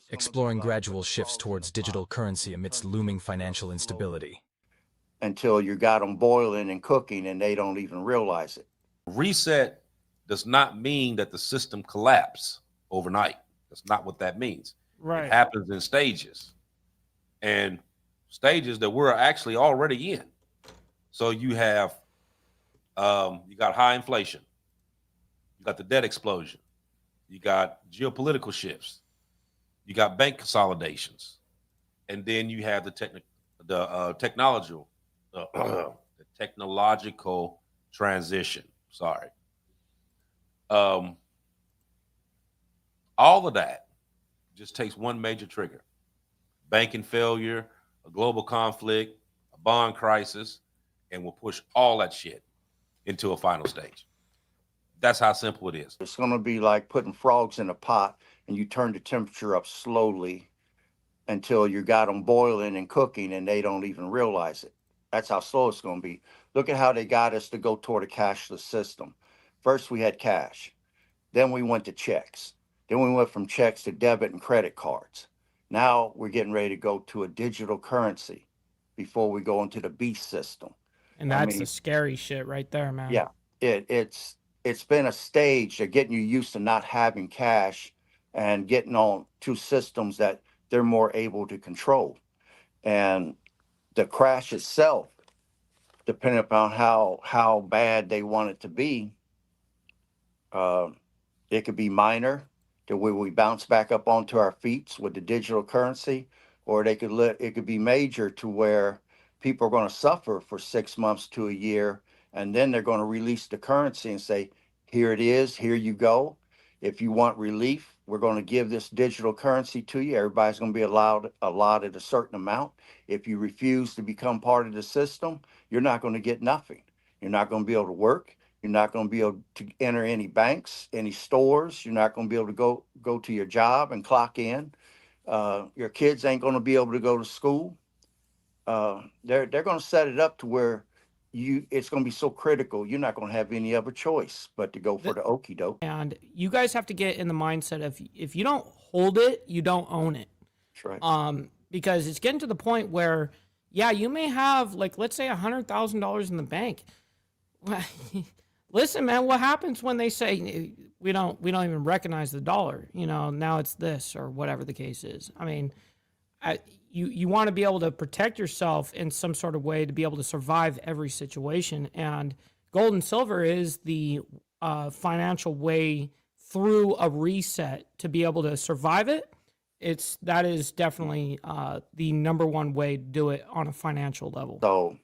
exploring gradual shifts towards digital currency amidst looming financial instability. Until you got them boiling and cooking and they don't even realize it. Reset does not mean that the system collapse overnight. That's not what that means. Right. It happens in stages, and stages that we're actually already in. So you have you got high inflation, you got the debt explosion, you got geopolitical shifts, you got bank consolidations, and then you have the technological transition. Sorry. All of that just takes one major trigger: banking failure, a global conflict, a bond crisis, and we'll push all that shit into a final stage. That's how simple it is. It's going to be like putting frogs in a pot and you turn the temperature up slowly until you got them boiling and cooking and they don't even realize it. That's how slow it's going to be. Look at how they got us to go toward a cashless system. First, we had cash. Then we went to checks. Then we went from checks to debit and credit cards. Now we're getting ready to go to a digital currency before we go into the beast system. And that's the scary shit right there, man. Yeah, it's been a stage of getting you used to not having cash and getting on to systems that they're more able to control. And the crash itself, depending upon how bad they want it to be, it could be minor to where we bounce back up onto our feet with the digital currency, or it could be major to where people are going to suffer for 6 months to a year, and then they're going to release the currency and say, here it is, here you go. If you want relief, we're going to give this digital currency to you. Everybody's going to be allotted a certain amount. If you refuse to become part of the system, you're not going to get nothing. You're not going to be able to work. You're not going to be able to enter any banks, any stores. You're not going to be able to go to your job and clock in. Your kids ain't going to be able to go to school. They're going to set it up to where it's going to be so critical. You're not going to have any other choice but to go for the okie doke. And you guys have to get in the mindset of if you don't hold it, you don't own it. That's right. Because it's getting to the point where, yeah, you may have, like, let's say $100,000 in the bank. Listen, man, what happens when they say we don't even recognize the dollar? You know, now it's this or whatever the case is. I mean, you want to be able to protect yourself in some sort of way to be able to survive every situation. And gold and silver is the financial way through a reset to be able to survive it. That is definitely the number one way to do it on a financial level. So,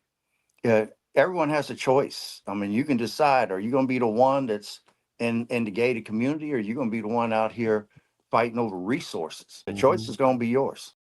yeah, everyone has a choice. I mean, you can decide, are you going to be the one that's in the gated community, or are you going to be the one out here fighting over resources? The choice is going to be yours.